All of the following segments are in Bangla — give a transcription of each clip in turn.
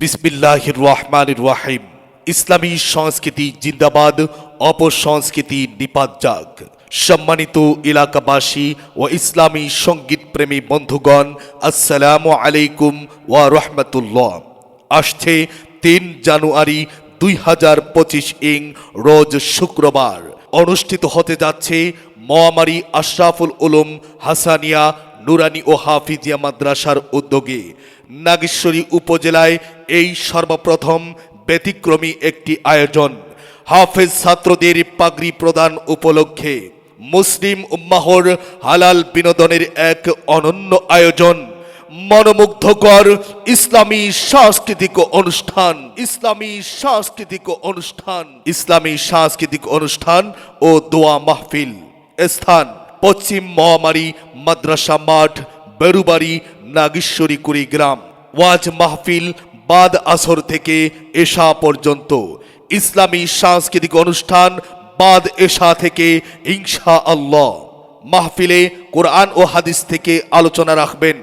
বিসমিল্লাহির রহমানির রহিম। ইসলামী সংস্কৃতি জিন্দাবাদ, অপসংস্কৃতি নিপাত যাক। সম্মানিত এলাকাবাসী ও ইসলামী সঙ্গীত প্রেমী বন্ধুগণ, আসসালামু আলাইকুম ওয়া রাহমাতুল্লাহ। আসছে 3 জানুয়ারি 2025 ইং রোজ শুক্রবার অনুষ্ঠিত হতে যাচ্ছে মওয়ামারী আশরাফুল উলুম হাসানিয়া নুরানি ও হাফিজিয়া মাদ্রাসার উদ্যোগে নাগেশ্বরী উপজেলায় এই সর্বপ্রথম ব্যতিক্রমী একটি আয়োজন। হাফেজ ছাত্রদের পাগড়ি প্রদান উপলক্ষে মুসলিম উম্মাহর হালাল বিনোদনের এক অনন্য আয়োজন, মনোমুগ্ধকর ইসলামী সাংস্কৃতিক অনুষ্ঠান ও দোয়া মাহফিল। স্থান পশ্চিম মওয়ামারী মাদ্রাসা মাঠ, বেরুবাড়ি, নাগেশ্বরী কুড়িগ্রাম। ওয়াজ মাহফিল বাদ আসর থেকে এশা পর্যন্ত। ইসলামী সাংস্কৃতিক অনুষ্ঠান বাদ এশা থেকে ইনশাআল্লাহ। মাহফিলে কোরআন ও হাদিস থেকে আলোচনা রাখবেন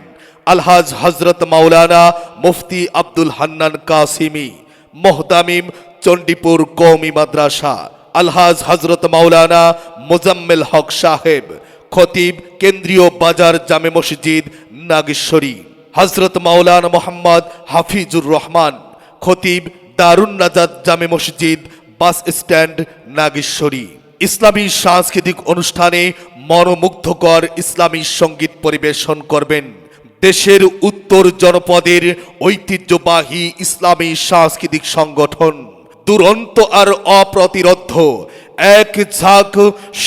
আলহাজ হযরত মাওলানা মুফতি আব্দুল হান্নান কাসিমি, মোহতামিম চণ্ডীপুর কওমি মাদ্রাসা, আলহাজ হযরত মাওলানা মোজাম্মেল হক সাহেব, খতিব কেন্দ্রীয় বাজার জামে মসজিদ নাগেশ্বরী, হযরত মাওলানা মোহাম্মদ হাফিজুর রহমান, খতিব দারুন নাজাত জামে মসজিদ বাস স্ট্যান্ড নাগেশ্বরী। ইসলামী সাংস্কৃতিক অনুষ্ঠানে মনোমুগ্ধকর ইসলামী সঙ্গীত পরিবেশন করবেন দেশের উত্তর জনপদের ঐতিহ্যবাহী ইসলামী সাংস্কৃতিক সংগঠন দুরন্ত আর অপ্রতিরোধ্য এক ঝাঁক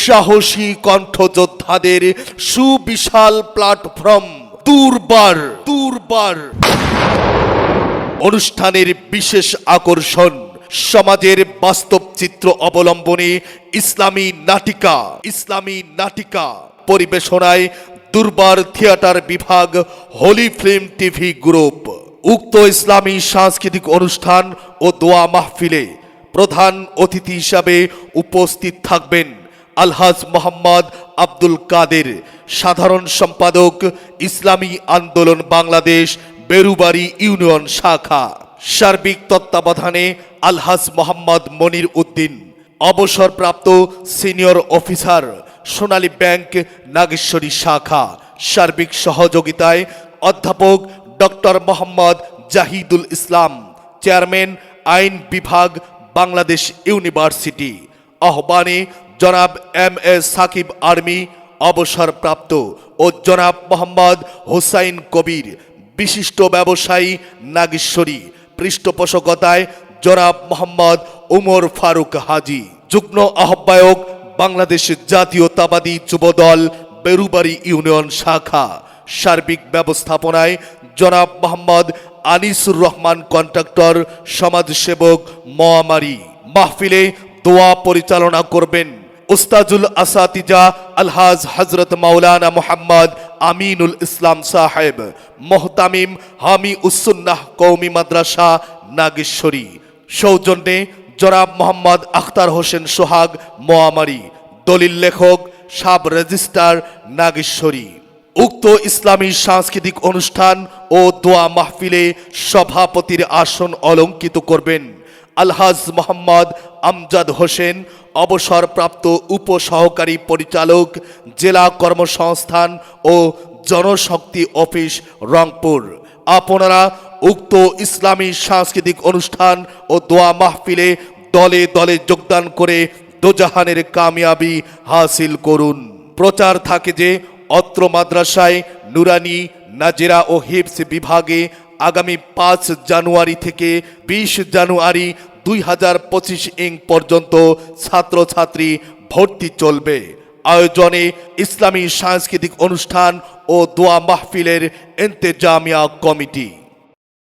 সাহসী কণ্ঠযোদ্ধাদের সুবিশাল প্ল্যাটফর্ম দুর্বার। অনুষ্ঠানের বিশেষ আকর্ষণ সমাজের বাস্তব চিত্র অবলম্বনে ইসলামী নাটিকা পরিবেশনায় দুর্বার থিয়েটার বিভাগ, হোলি ফিল্ম টিভি গ্রুপ। উক্ত ইসলামী সাংস্কৃতিক অনুষ্ঠান ও দোয়া মাহফিলে প্রধান অতিথি হিসাবে উপস্থিত থাকবেন আলহাজ মোহাম্মদ আব্দুল কাদের, সাধারণ সম্পাদক, ইসলামী আন্দোলন বাংলাদেশ বেরুবাড়ি ইউনিয়ন শাখা। সার্বিক তত্ত্বাবধানে আলহাজ মোহাম্মদ মনির উদ্দিন, অবসরপ্রাপ্ত সিনিয়র অফিসার, সোনালী ব্যাংক নাগেশ্বরী শাখা। সার্বিক সহযোগিতায় অধ্যাপক ডক্টর মোহাম্মদ জাহিদুল ইসলাম, চেয়ারম্যান আইন বিভাগ বাংলাদেশ ইউনিভার্সিটি। আহ্বানে জনাব এম.এ. সাকিব আর্মি, অবসরপ্রাপ্ত, ও জনাব মোহাম্মদ হুসাইন কবির, বিশিষ্ট ব্যবসায়ী নাগেশ্বরী। পৃষ্ঠপোষকতায় জনাব মোহাম্মদ উমর ফারুক হাজি, যুগ্ম আহ্বায়ক বাংলাদেশ জাতীয়তাবাদী যুবদল বেরুবাড়ি ইউনিয়ন শাখা। সার্বিক ব্যবস্থাপনায় জনাব মোহাম্মদ আনিসুর রহমান, কন্ট্রাক্টর, সমাজসেবক মওয়ামারী। মাহফিলে দোয়া পরিচালনা করবেন উস্তাজুল আসাতিজা আলহাজ হযরত মাওলানা মুহাম্মদ আমিনুল ইসলাম সাহেব, মোহতামিম হামি উসসুন্নাহ কওমি মাদ্রাসা নাগেশ্বরী। সৌজন্যে জনাব মোহাম্মদ আখতার হোসেন সোহাগ, মওয়ামারী। দলিল লেখক সাব রেজিস্ট্রার নাগেশ্বরী। উক্ত ইসলামী সাংস্কৃতিক অনুষ্ঠান ও দোয়া মাহফিলে সভাপতির আসন অলঙ্কিত করবেন আলহাজ মোহাম্মদ আমজাদ হোসেন, অবসরপ্রাপ্ত উপসহকারী পরিচালক, জেলা কর্মসংস্থান ও জনশক্তি অফিস, রংপুর। আপনারা উক্ত ইসলামী সাংস্কৃতিক অনুষ্ঠান ও দোয়া মাহফিলে দলে দলে যোগদান করে দোজাহানের কামিয়াবি হাসিল করুন। প্রচার থাকে যে অত্র মাদ্রাসায় নুরানি, নাজেরা ও হিফজ বিভাগে আগামী 5 জানুয়ারি থেকে 20 জানুয়ারি 2025 ইং পর্যন্ত ছাত্রছাত্রী ভর্তি চলবে। আয়োজনে ইসলামী সাংস্কৃতিক অনুষ্ঠান ও দোয়া মাহফিলের ইন্তেজামিয়া কমিটি।